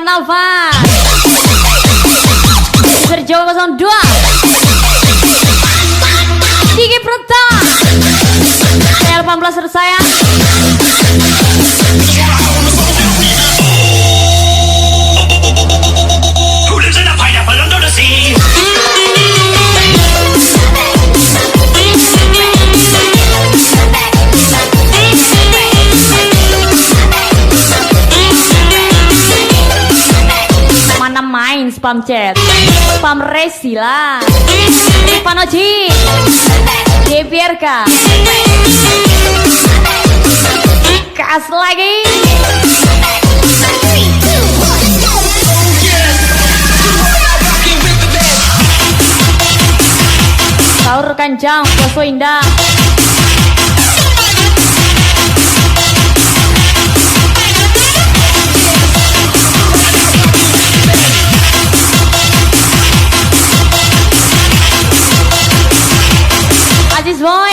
Nalva Serjo 02 Diki Prata Saya 18 tersayang Who lives in a pineapple under the sea? Mana main spam chat spam resi lah Panoji Depierka Kas lagi Sahur Kanjang Poso Indah Aziz Boy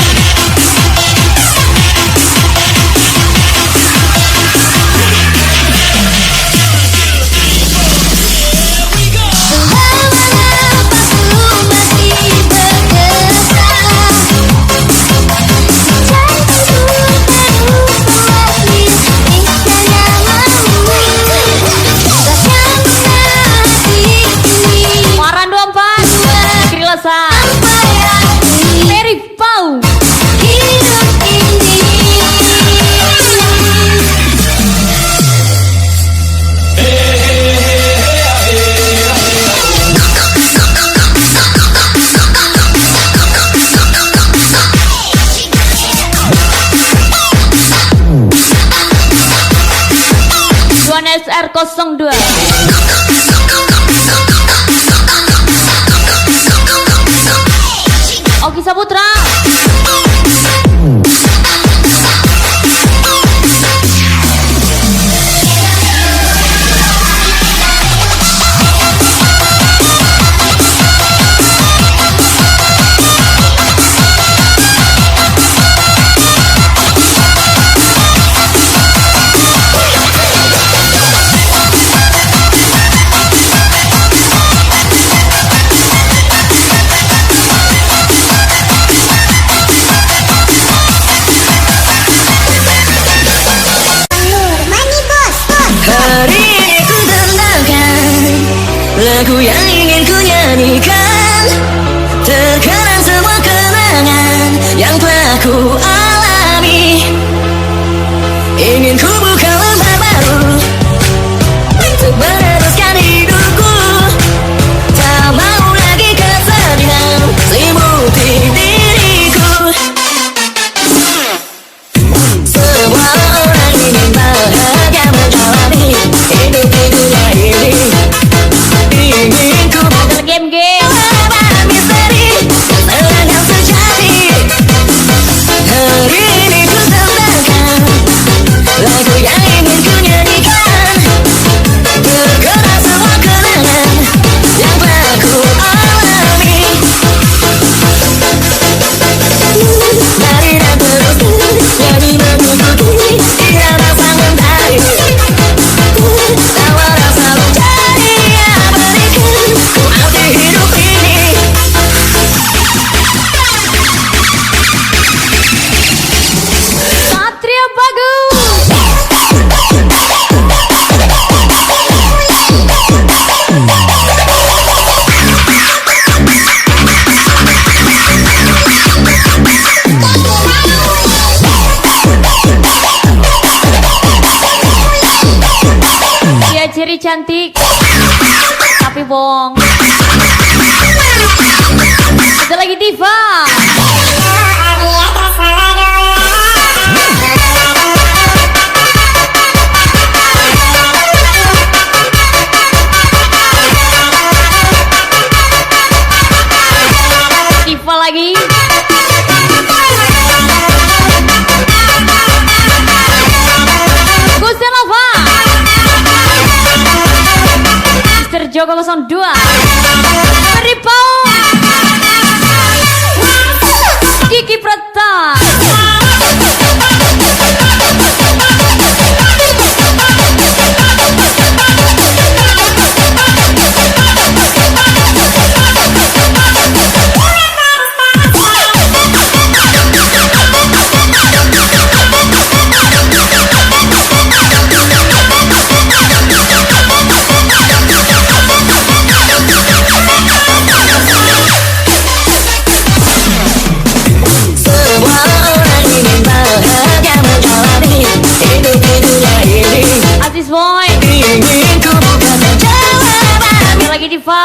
Waran 24 Krilasa Mary Pau Juan SR 02 Oki Saputra lagu yang ingin ku nyanyikan terkenang semua kenangan yang telah ku alami. Ingin ku buka lembar baru untuk meneruskan hidupku. Tak mau lagi kesedihan selimuti diriku. Semua orang ingin bahagia menjalani hidup di dunia ini. Game-game misteri serangan sejati. Hari ini ku tembakkan lagu yang ingin ku nyanyikan terkenang semua kenangan yang telah ku alami. Mari dan teruskan nyanyi mengikuti irama sang mentari. Tawa rasa menjadi abadikan ku arti hidup ini. Satria Bagus Dia ciri cantik tapi bohong. Ada lagi Diva Diva lagi Gusti Nova Serjo 02 Ripau Diki Prata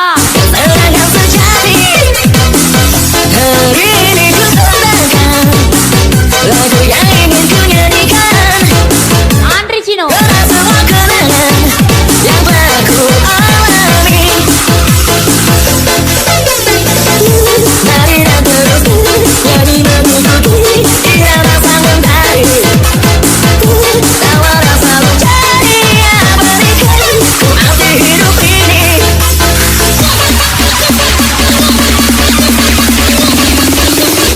Diva. Serangan sejati. Hari ini ku terbangkan lagu yang ingin ku nyanyikan. Andri Cino. Karena semua kenangan yang pernah ku alami. Mari dan terus nyanyi mengikuti irama sang mentari. Tawa rasa mencari abadikan ku arti hidup ini.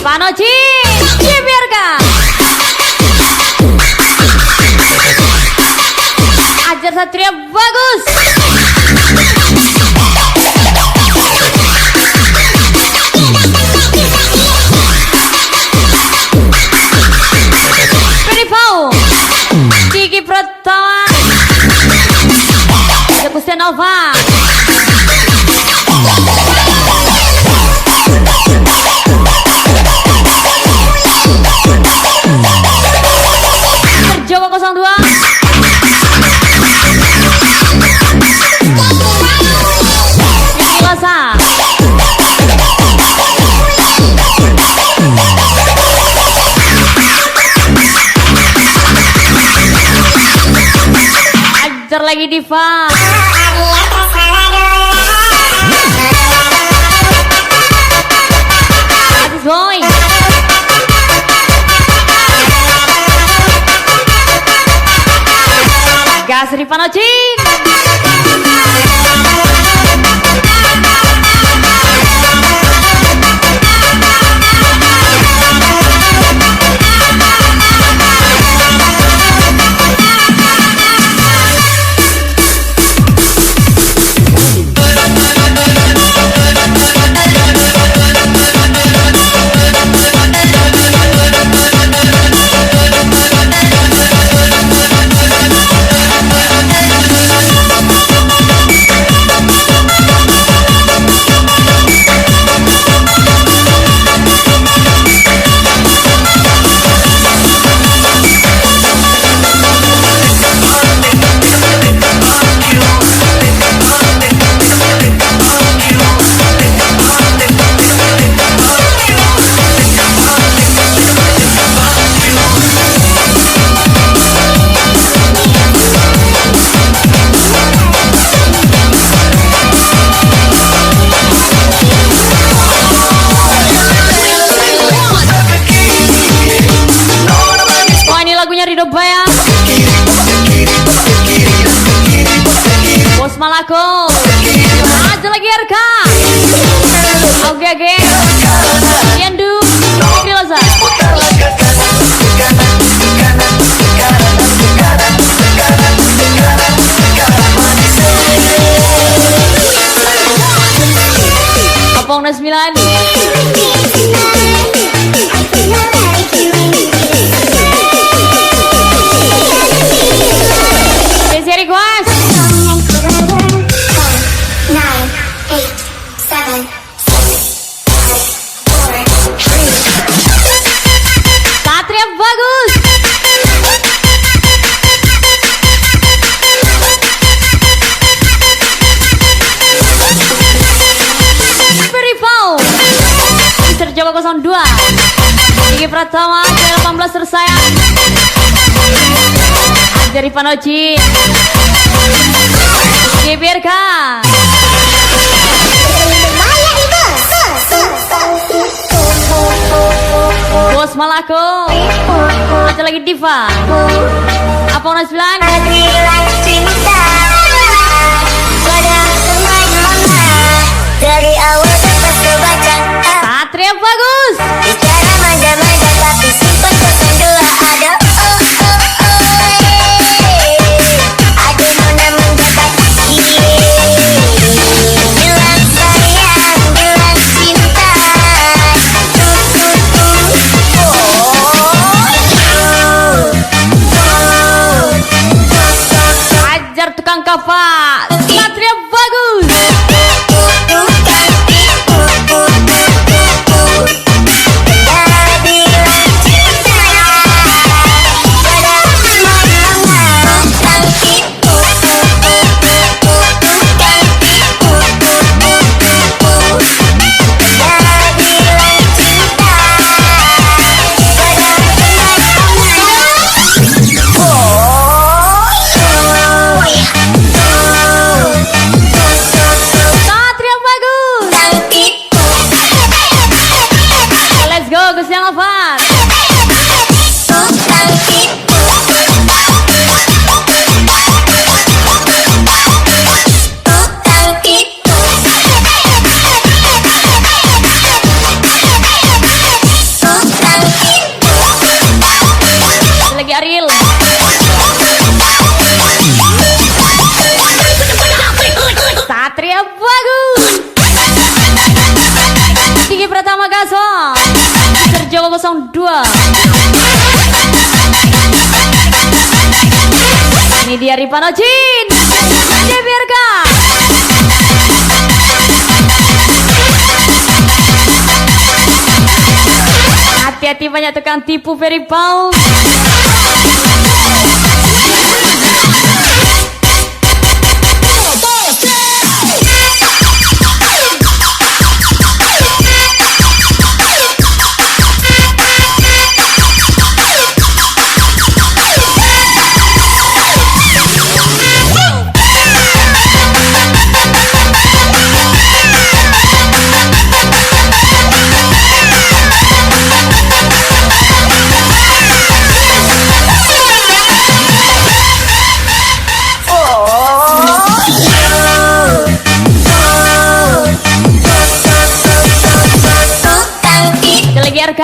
Panoji. Cibiarkan. Ajar Satria bagus. Perifau. Kiki Pratama. Kustenova. Terjoko 02. Lasa. Ajar lagi Diva. Aziz Boy. Gas Ripanocin. Rido Baya. Bos Malako. Aja lagi RK. Oke oke. Yandu. Krilosa. Kapong na 9. Request. 9, 8, 7, 6, 5, 4, 3. Satria bagus. Perifau. Mister Jawa 02. Kiki Pratama 18 tersayang. Dari Panoji. GBRK. Bos Malako. Ada lagi Diva. Apa orang 9? Dari awal tepat kebaca. Satria bagus. Bicara manja-manja tapi simpan pesan dua ada. Ada nona mendapat bilang sayang, bilang cinta. 002. Ini dia Ripano Jin Deberga. Hati-hati, banyak tukang tipu very bold. RK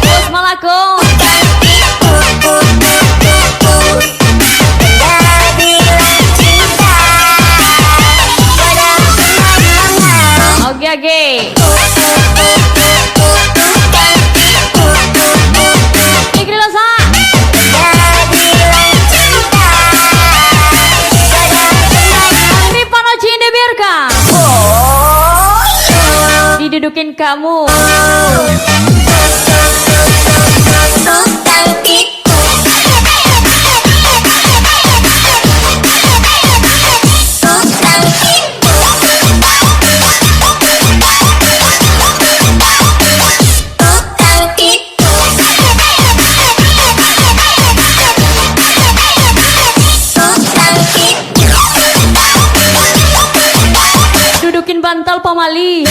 Bos Malako. Oke. Ikri Losa. Ripano Cinde Birka. Didudukin kamu. Dudukin bantal pamali.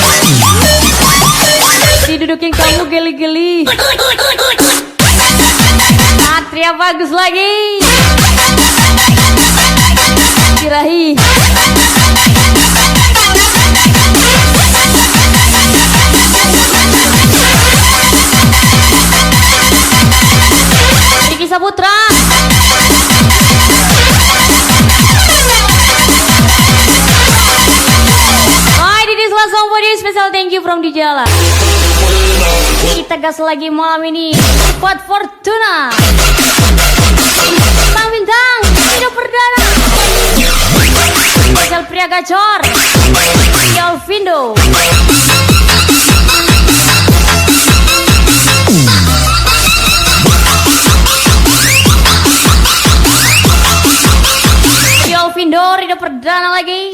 Didudukin kamu geli-geli. Satria bagus lagi. Kirahi. Riki Saputra. Hai, this is last song for you. Special thank you from Dijala. Kita gas lagi malam ini. Buat Fortuna. Bang Bintang, hidup perdana. Spesial pria gacor. Alvindo. Alvindo, hidup perdana lagi.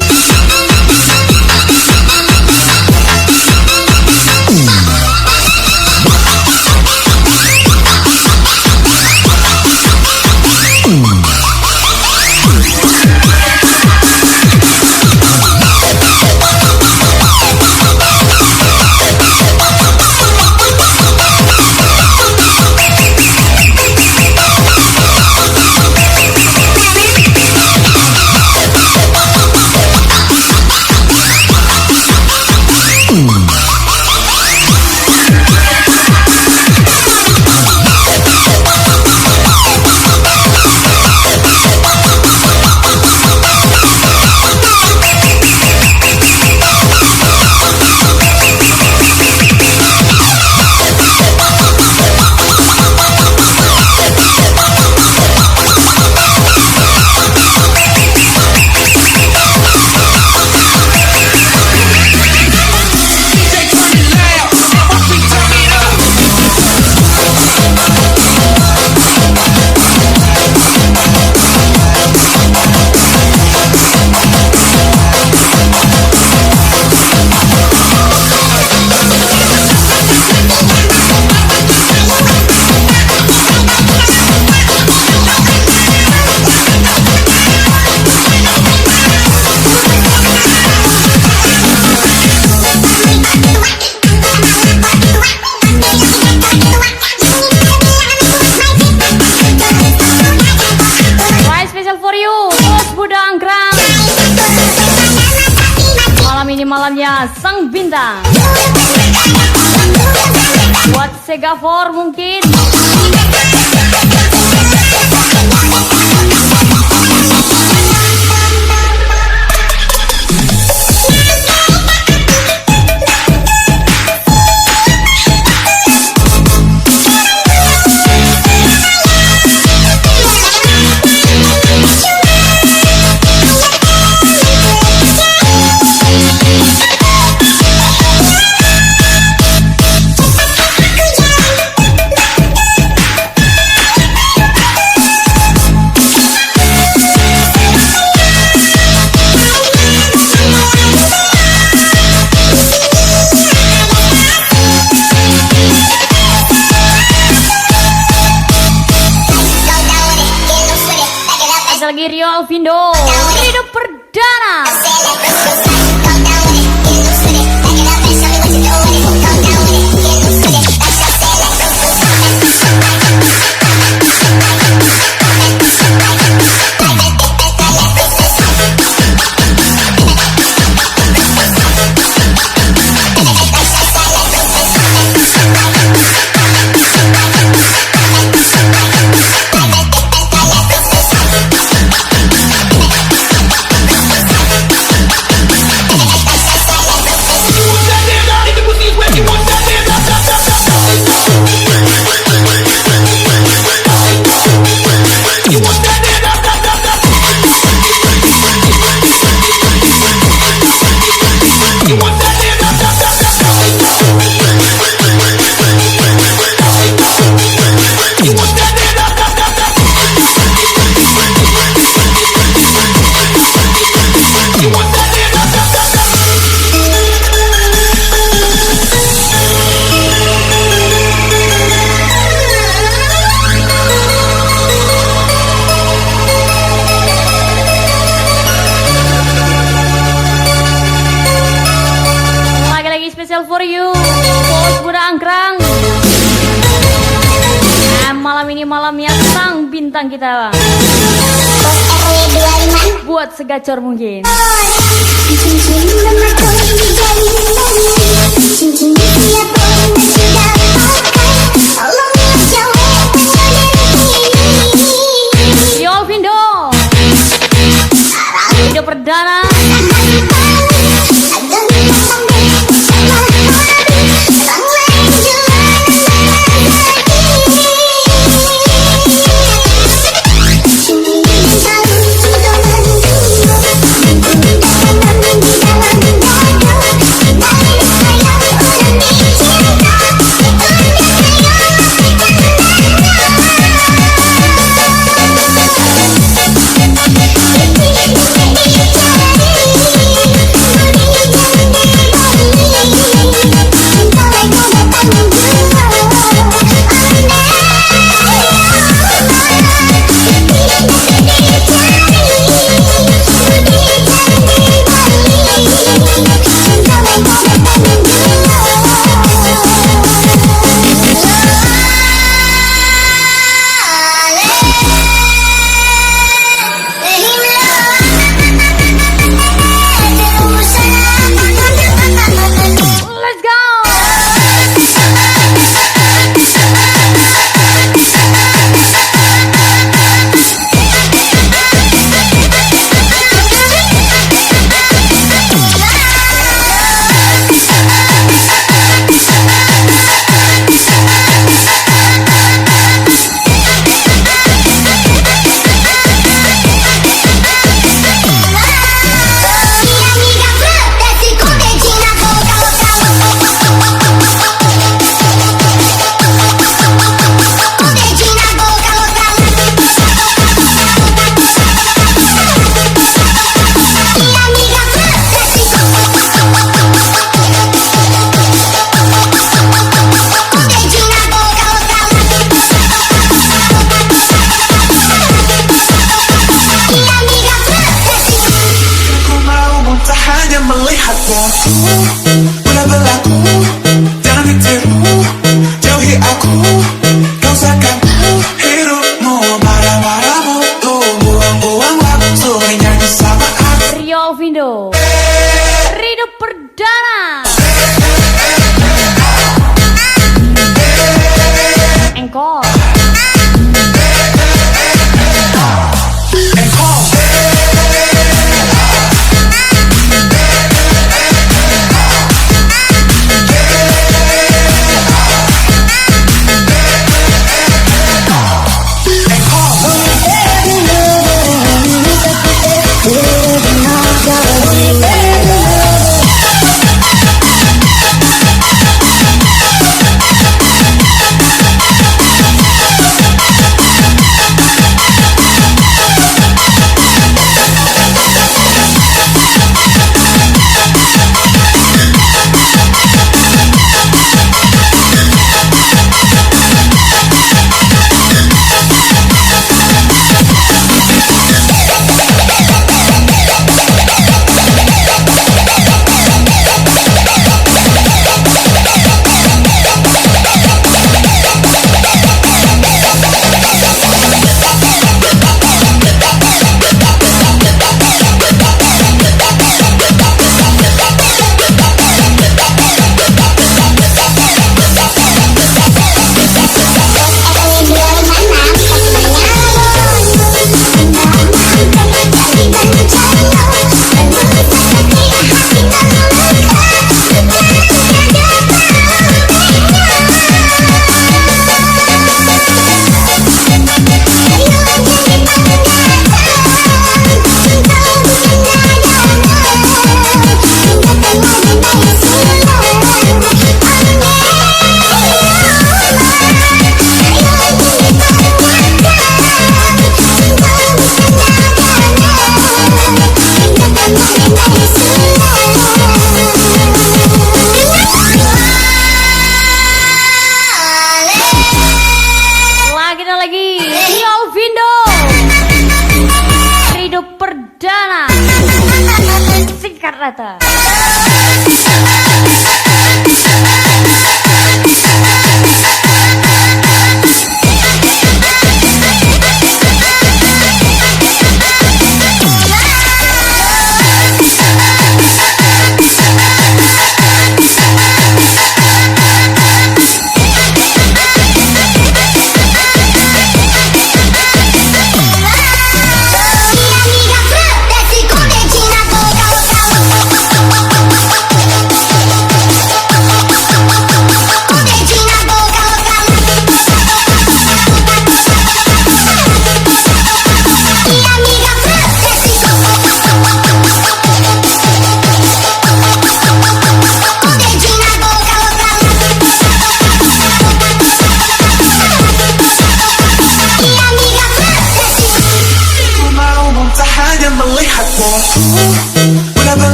Malamnya sang bintang. Buat Segafor mungkin. lagi Rio Alvindo, hidup perdana. Special for you, Bos Buddha Angkrang. Nah, malam ini malamnya sang bintang kita. Buat segacor mungkin. Rio Alvindo, hidup perdana.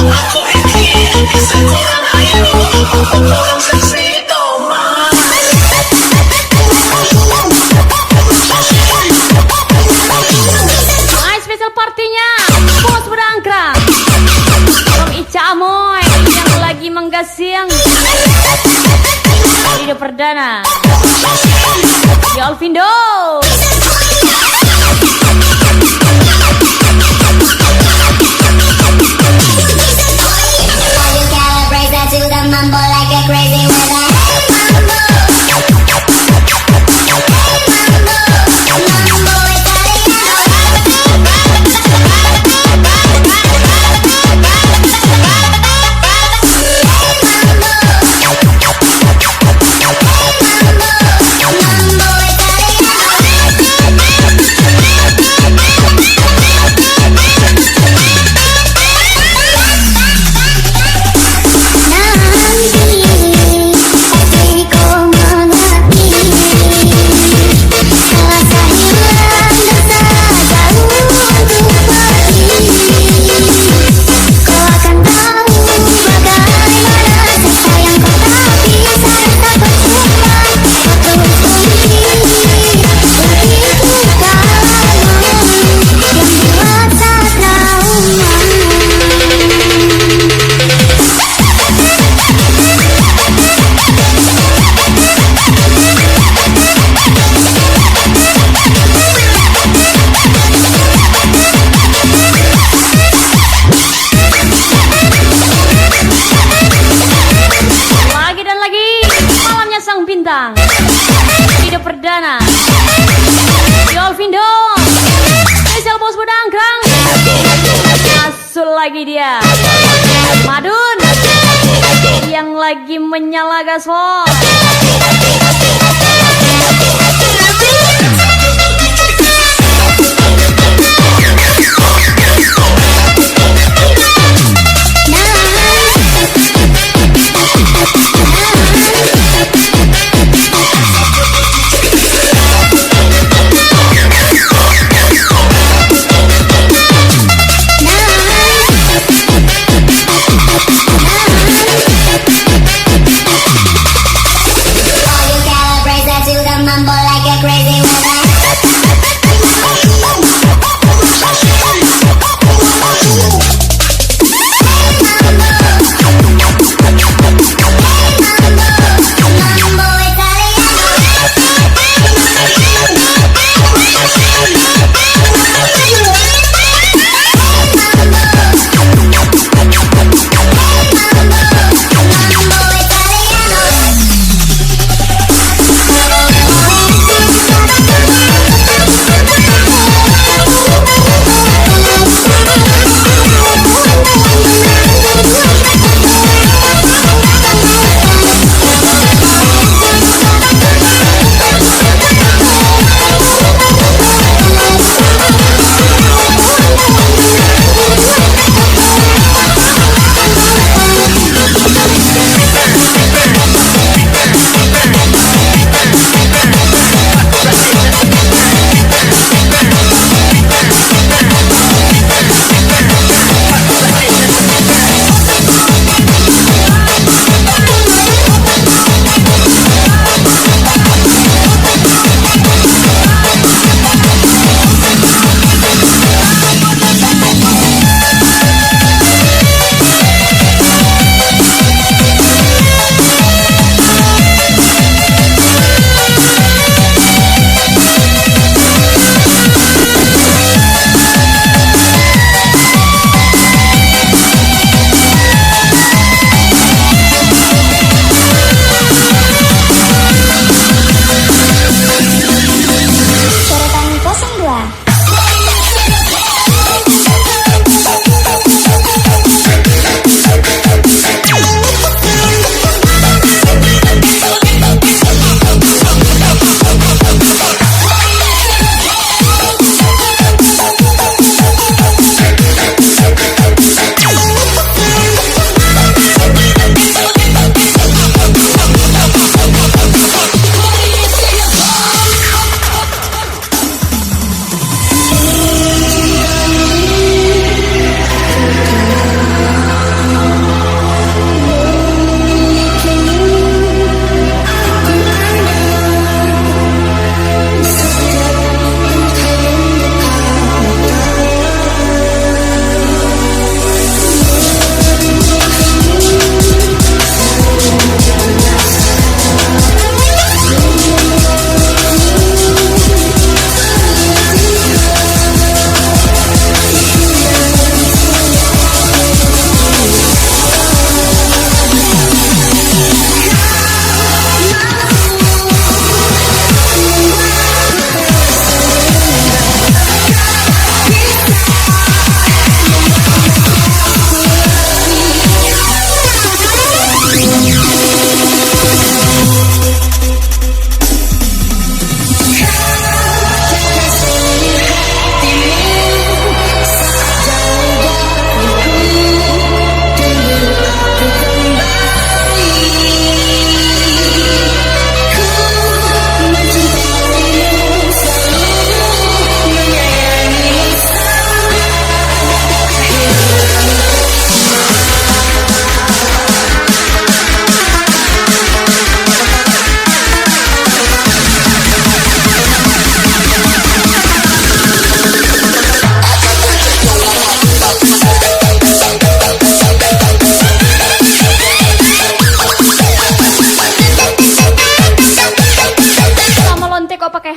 Ako hindi, isa ko lang ayaw. Ako lang sexito, ma. Ay, special partinya Bos Berangkrang From Ica Amoy yang lagi menggasing video perdana di Alvindo. Calibrate that to the mambo like a crazy weather. Mambo, mambo video perdana di Alvindo. Spesial Bos Berangkrang. Asul lagi dia Madun yang lagi menyala gaspol.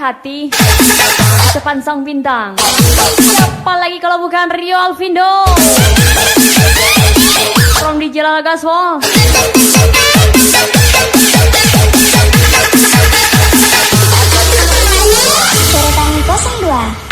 hati sepansang bintang. Siapa lagi kalau bukan Rio Alvindo from DJ Lala Gaswal. Deretan 02.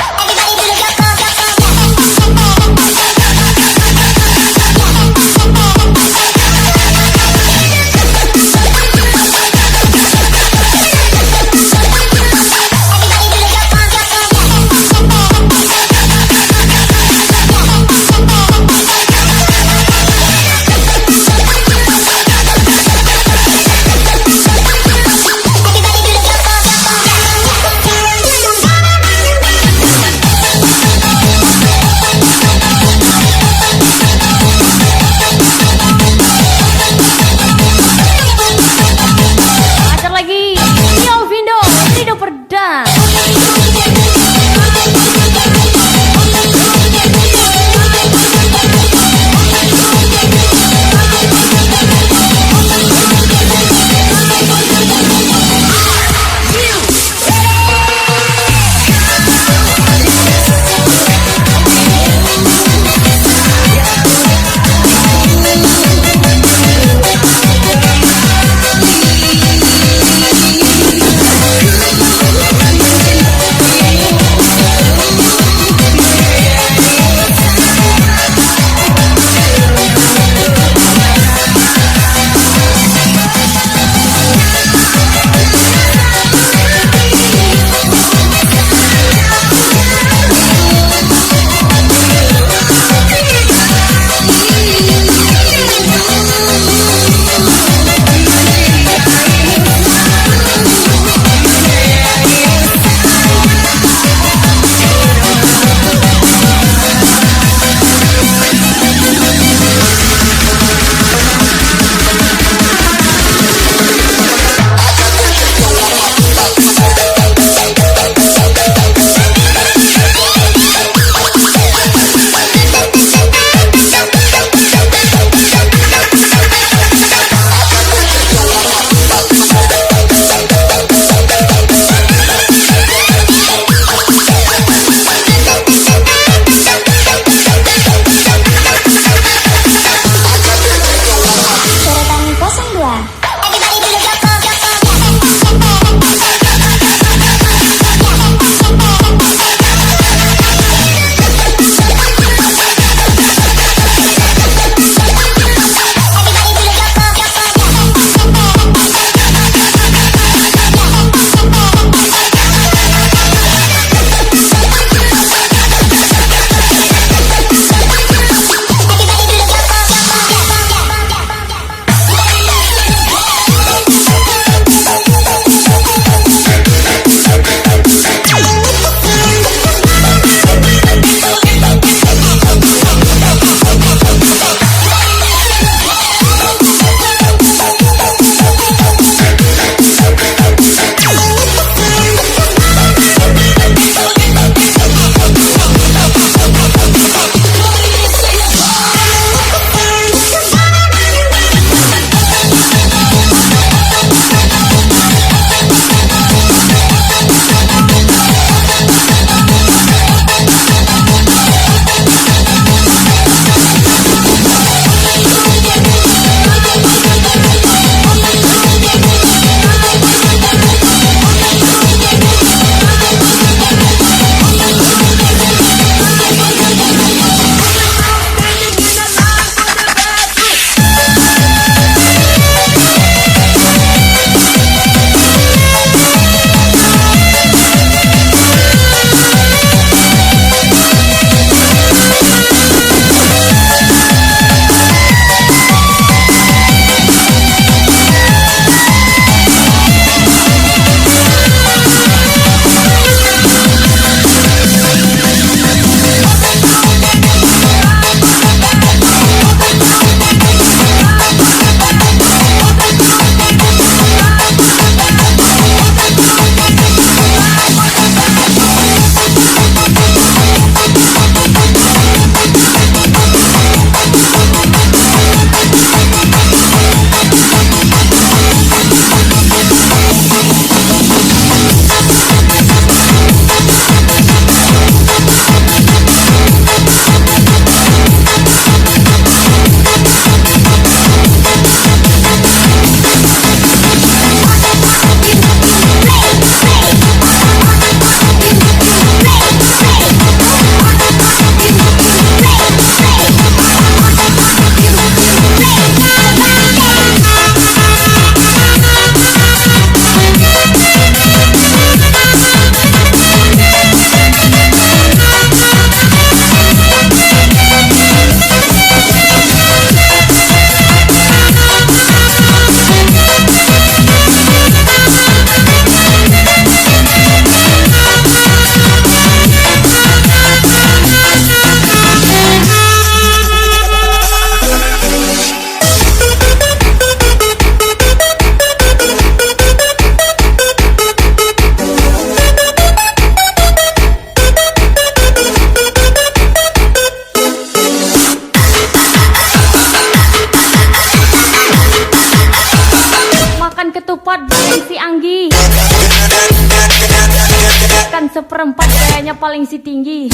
Katanya paling si tinggi.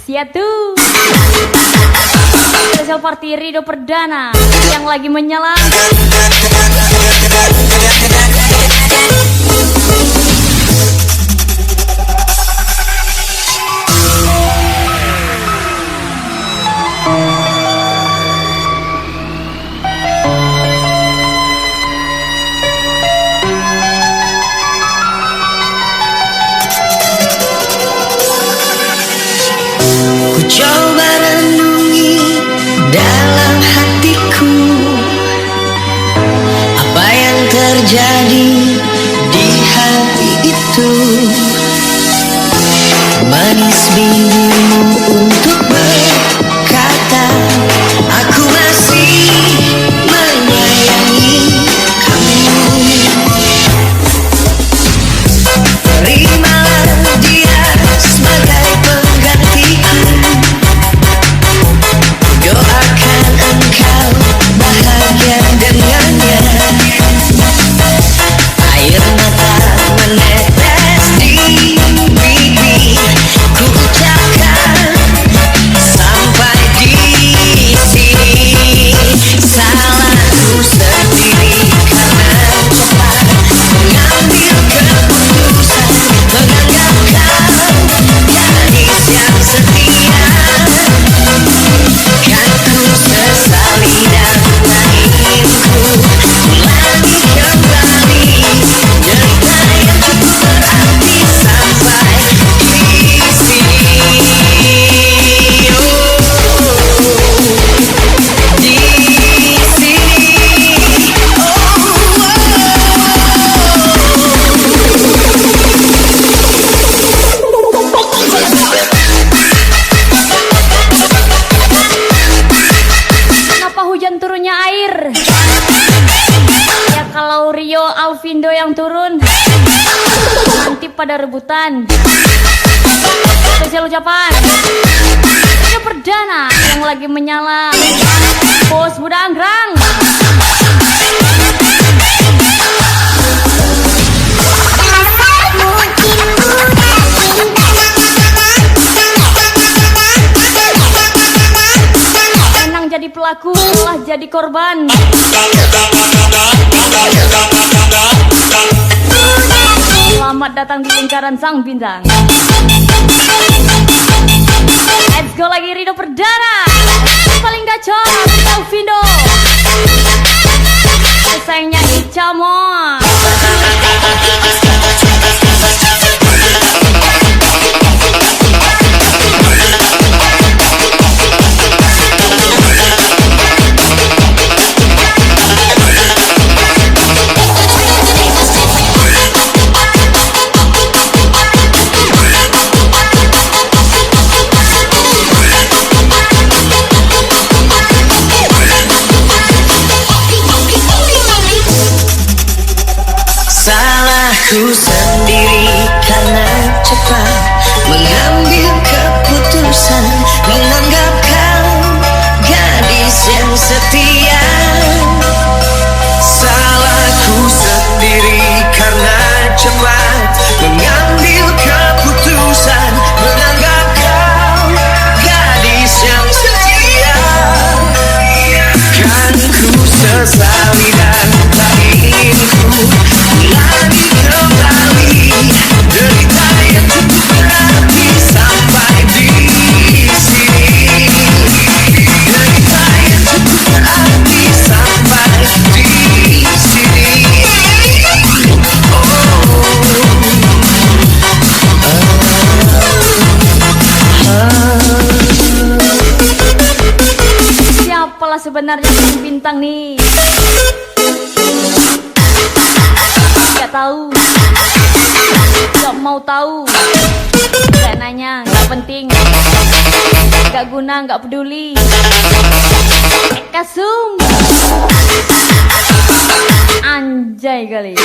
Siatu. Spesial party Rido Perdana yang lagi menyala. Ku coba renungi dalam hatiku apa yang terjadi di hari itu. Manis bibirmu untuk berkata aku masih menyayangi kamu. Terimalah dia sebagai penggantiku. Doakan engkau bahagia dengannya. Air mata menetes di bibir. Ku ucapkan sampai di sini. Salahku sendiri karena cepat mengambil keputusan menganggap kau gadis yang setia. Kan ku sesali dan inginku ulangi kembali cerita yang cukup berarti sampai di sini. Di sini. Kenapa hujan turunnya air? Ya kalau Rio Alvindo yang turun nanti pada rebutan. Spesial ucapan Rio Perdana yang lagi menyala. Bos Budak Anggrang. Menang jadi pelaku, malah jadi korban. Selamat datang di lingkaran sang bintang. Let's go lagi Rido Perdana. Paling gacor Alvindo. Sayangnya Ica Moa. Salahku sendiri karena cepat mengambil keputusan menganggap kau gadis yang setia. Salahku sendiri karena cepat mengambil keputusan menganggap kau gadis yang setia. Kan ku sesali dan tak ingin ku ulangi kembali derita yang cukup berarti sampai di sini. Derita yang cukup berarti sampai di sini. Siapalah sebenarnya sang bintang nih? Gak tahu, gak mau tahu, gak nanya, gak penting, gak guna, gak peduli. Kasum, anjay kali.